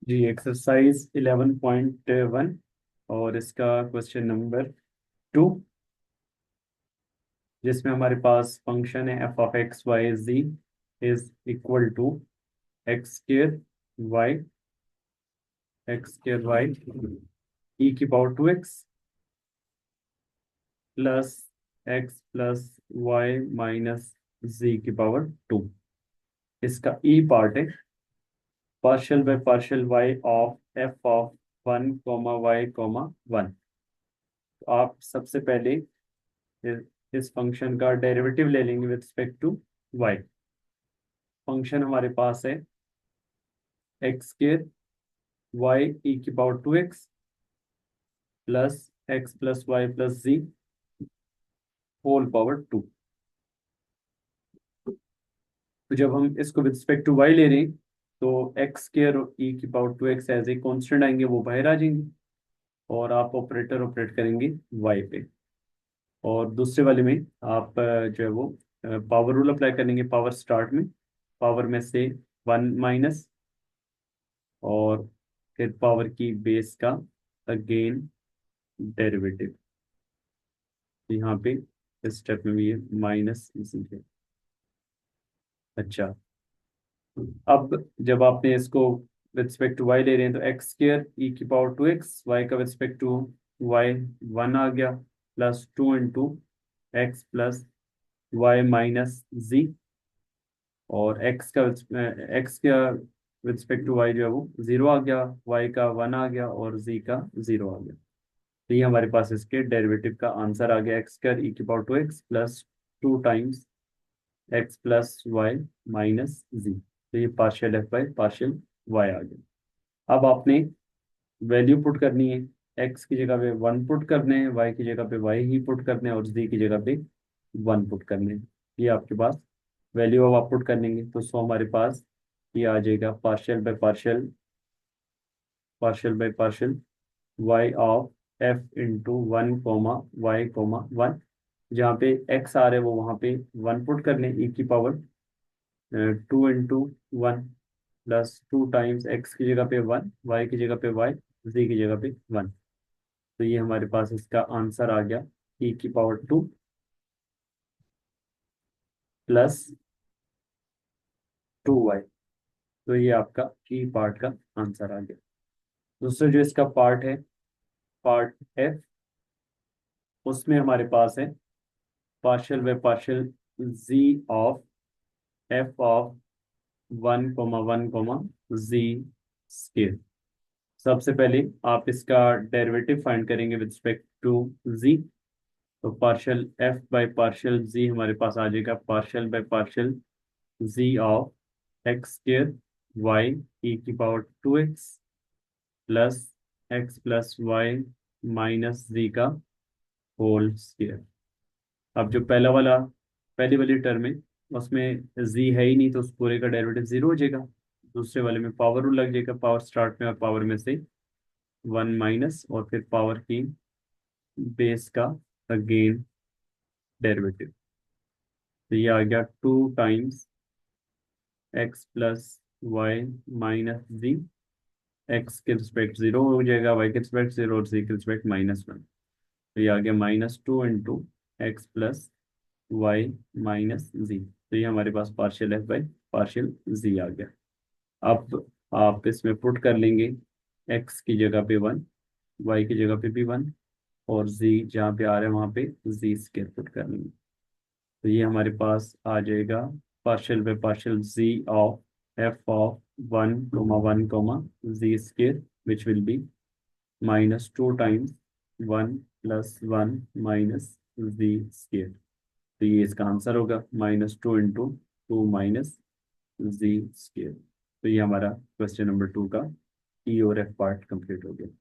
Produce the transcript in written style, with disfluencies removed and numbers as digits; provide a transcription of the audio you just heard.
जी, exercise 11.1 और इसका question number 2, जिसमें हमारे पास फंक्शन है F of X Y Z is equal to X square Y E की power 2x plus X plus Y minus Z की पावर 2। इसका ई पार्ट है partial by partial Y of F of 1 y 1। तो आप सबसे पहले इस function का डेरिवेटिव ले लेंगे with respect to Y. Function हमारे पास है एक्स स्क्र वाई ई की power 2x plus X plus Y plus Z whole power 2। तो जब हम इसको विद रिस्पेक्ट टू वाई ले रहे हैं तो एक्स स्क्र और ई की power 2x as a constant आएंगे, वो बाहर आ जाएंगे और आप ऑपरेटर ऑपरेट करेंगे वाई पे। और दूसरे वाले में आप जो है वो पावर रूल अप्लाई करेंगे। पावर स्टार्ट में पावर में से 1 माइनस और फिर पावर की बेस का अगेन डेरिवेटिव। यहाँ पे इस स्टेप में भी ये माइनस इसी है। अच्छा, अब जब आपने इसको विद रिस्पेक्ट टू वाई ले रहे हैं तो एक्स स्क्र ई की पावर 2x, वाई का विद रिस्पेक्ट टू वाई 1 आ गया plus 2 into X plus Y minus Z. और एक्स का विद रिस्पेक्ट टू वाई जो है वो 0 आ गया, वाई का 1 आ गया और जी का 0 आ गया। तो ये हमारे पास इसके डेरिवेटिव का आंसर आ गया एक्स स्क्वायर ई की power 2x plus 2 times X plus Y minus Z. तो ये partial F by partial Y आ गया। अब आपने वैल्यू पुट करनी है। एक्स की जगह पे 1 पुट करने हैं, वाई की जगह पे वाई ही पुट करने हैं और जी की जगह पे 1 पुट करने हैं। ये आपके पास वैल्यू अब आप पुट करेंगे तो सो हमारे पास ये आ जाएगा partial by partial Y of F into 1 comma y comma 1। जहाँ पे एक्स आ रहे हैं वो वहाँ पे 1 पुट करने, ई की power 2 into 1 plus 2 times x की जगह पे 1, वाई की जगह पे वाई, जी की जगह पे 1। तो ये हमारे पास इसका आंसर आ गया ई की पावर 2 प्लस 2y। तो ये आपका ई पार्ट का आंसर आ गया। दूसरा जो इसका पार्ट है, पार्ट एफ, उसमें हमारे पास है partial by partial ji of F of 1 comma 1 comma ji square. सबसे पहले आप इसका डेरिवेटिव फाइंड करेंगे विद रिस्पेक्ट टू जी। तो partial F by partial Z हमारे पास आ जाएगा partial by partial ji of X square Y E की power 2x plus X plus Y minus Z का होल स्केयर। अब जो पहली वाली टर्म है उसमें जी है ही नहीं तो उस पूरे का डेरिवेटिव 0 हो जाएगा। दूसरे वाले में पावर रूल लग जाएगा, पावर स्टार्ट में और पावर में से 1 माइनस और फिर पावर की बेस का अगेन डेरिवेटिव। तो ये आ गया 2 times X plus Y minus Z. X के रिस्पेक्ट 0 हो जाएगा, वाई के रिस्पेक्ट 0 और जी के रिस्पेक्ट -1। तो ये आ गया -2 into X plus Y minus Z. तो ये हमारे पास partial F by partial Z आ गया। अब आप इसमें पुट कर लेंगे एक्स की जगह पे 1, वाई की जगह पे भी 1 और जी जहाँ पे आ रहा है वहाँ पे जी स्केयर पुट कर लेंगे। तो ये हमारे पास आ जाएगा partial by partial ji of F of 1 comma 1 comma ji square which will be -2 times 1 plus 1 minus G square. तो ये इसका आंसर होगा -2 इंटू 2 माइनस जी स्केयर। तो ये हमारा क्वेश्चन नंबर 2 का ई और एफ पार्ट कंप्लीट हो गया।